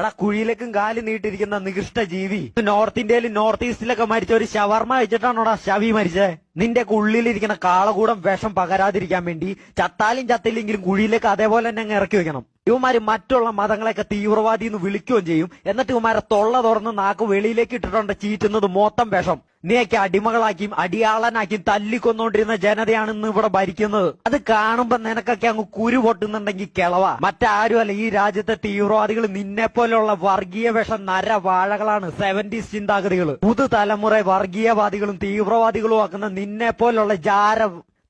എടാ കുഴിയിലേക്കും കാല് നീട്ടിരിക്കുന്ന നികൃഷ്ട ജീവി. നോർത്ത് ഇന്ത്യയിലും നോർത്ത് ഈസ്റ്റിലൊക്കെ മരിച്ച ഒരു ഷവർമ വെച്ചിട്ടാണോടാ ശവി മരിച്ചേ? നിന്റെ ഉള്ളിലിരിക്കുന്ന കാളകൂടം വിഷം പകരാതിരിക്കാൻ വേണ്ടി ചത്താലും ചത്തില്ലെങ്കിലും കുഴിയിലേക്ക് അതേപോലെ തന്നെ അങ്ങ് ഇറക്കി വെക്കണം. ഇവന്മാര് മറ്റുള്ള മതങ്ങളെയൊക്കെ തീവ്രവാദി എന്ന് വിളിക്കുകയും ചെയ്യും. എന്നിട്ട് ഇവന്മാരെ തൊള്ള തുറന്ന് നാക്ക് വെളിയിലേക്ക് ഇട്ടിട്ടുണ്ട് ചീറ്റുന്നത് മൊത്തം വിഷം. നീയൊക്കെ അടിമകളാക്കിയും അടിയാളനാക്കിയും തല്ലിക്കൊന്നുകൊണ്ടിരുന്ന ജനതയാണ് ഇന്ന് ഇവിടെ ഭരിക്കുന്നത്. അത് കാണുമ്പോ നിനക്കൊക്കെ അങ്ങ് കുരു പൊട്ടുന്നുണ്ടെങ്കിൽ കിളവ. മറ്റാരുമല്ല, ഈ രാജ്യത്തെ തീവ്രവാദികൾ നിന്നെ പോലെയുള്ള വർഗീയ വിഷം നരവാഴകളാണ്. 70s ചിന്താഗതികൾ പുതുതലമുറ വർഗീയവാദികളും തീവ്രവാദികളും ആക്കുന്ന നിന്നെ പോലുള്ള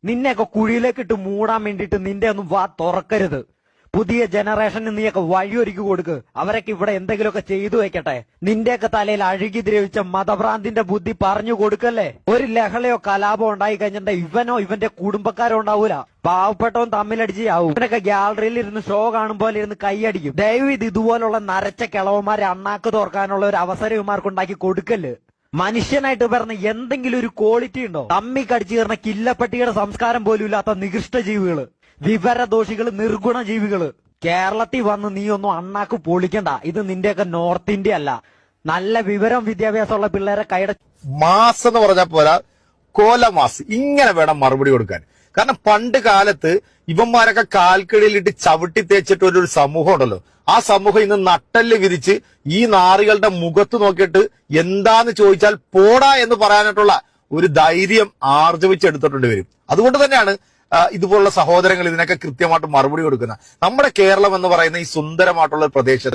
നിന്നെയൊക്കെ കുഴിയിലേക്ക് ഇട്ട് മൂടാൻ വേണ്ടിയിട്ട് നിന്റെ ഒന്നും വാ തുറക്കരുത്. പുതിയ ജനറേഷന് നീയൊക്കെ വഴിയൊരുക്കി കൊടുക്ക്. അവരൊക്കെ ഇവിടെ എന്തെങ്കിലുമൊക്കെ ചെയ്തു വെക്കട്ടെ. നിന്റെയൊക്കെ തലയിൽ അഴുകി ദ്രവിച്ച മതഭ്രാന്തിന്റെ ബുദ്ധി പറഞ്ഞു കൊടുക്കല്ലേ. ഒരു ലഹളയോ കലാപോ ഉണ്ടായി കഴിഞ്ഞിട്ടുണ്ടെങ്കിൽ ഇവനോ ഇവന്റെ കുടുംബക്കാരോ ഉണ്ടാവൂല. പാവപ്പെട്ടവൻ തമ്മിലടിച്ച് ആവും. ഇവനൊക്കെ ഗ്യാലറിയിൽ ഇരുന്ന് ഷോ കാണുമ്പോൾ ഇരുന്ന് കൈയടിക്കും. ദയവ് ഇതുപോലുള്ള നരച്ച കിളവന്മാരെ അണ്ണാക്ക് തോർക്കാനുള്ള ഒരു അവസരം ഇവന്മാർക്ക് ഉണ്ടാക്കി കൊടുക്കല്. മനുഷ്യനായിട്ട് പറഞ്ഞ എന്തെങ്കിലും ഒരു ക്വാളിറ്റി ഉണ്ടോ? തമ്മി കടിച്ചു കയറുന്ന കില്ലപ്പട്ടിയുടെ സംസ്കാരം പോലും ഇല്ലാത്ത നികൃഷ്ട ജീവികള്, വിവരദോഷികള്, നിർഗുണ ജീവികള്. കേരളത്തിൽ വന്ന് നീ ഒന്നും അണ്ണാക്ക് പൊളിക്കണ്ട. ഇത് നിന്റെയൊക്കെ നോർത്ത് ഇന്ത്യ അല്ല. നല്ല വിവരം വിദ്യാഭ്യാസമുള്ള പിള്ളേരെ കൈയുടെ മാസ് എന്ന് പറഞ്ഞാൽ പോരാ, കോലമാസ്. ഇങ്ങനെ വേണം മറുപടി കൊടുക്കാൻ. കാരണം പണ്ട് കാലത്ത് ഇവന്മാരൊക്കെ കാൽക്കടിയിലിട്ട് ചവിട്ടി തേച്ചിട്ട് ഒരു സമൂഹം ഉണ്ടല്ലോ. ആ സമൂഹം ഇന്ന് നട്ടല് വിരിച്ച് ഈ നാറികളുടെ മുഖത്ത് നോക്കിയിട്ട് എന്താന്ന് ചോദിച്ചാൽ പോടാ എന്ന് പറയാനായിട്ടുള്ള ഒരു ധൈര്യം ആർജവിച്ചെടുത്തിട്ടുണ്ട് വരും. അതുകൊണ്ട് തന്നെയാണ് ഇതുപോലുള്ള സഹോദരങ്ങൾ ഇതിനൊക്കെ കൃത്യമായിട്ട് മറുപടി കൊടുക്കുന്നത്. നമ്മുടെ കേരളം എന്ന് പറയുന്ന ഈ സുന്ദരമായിട്ടുള്ള പ്രദേശത്ത്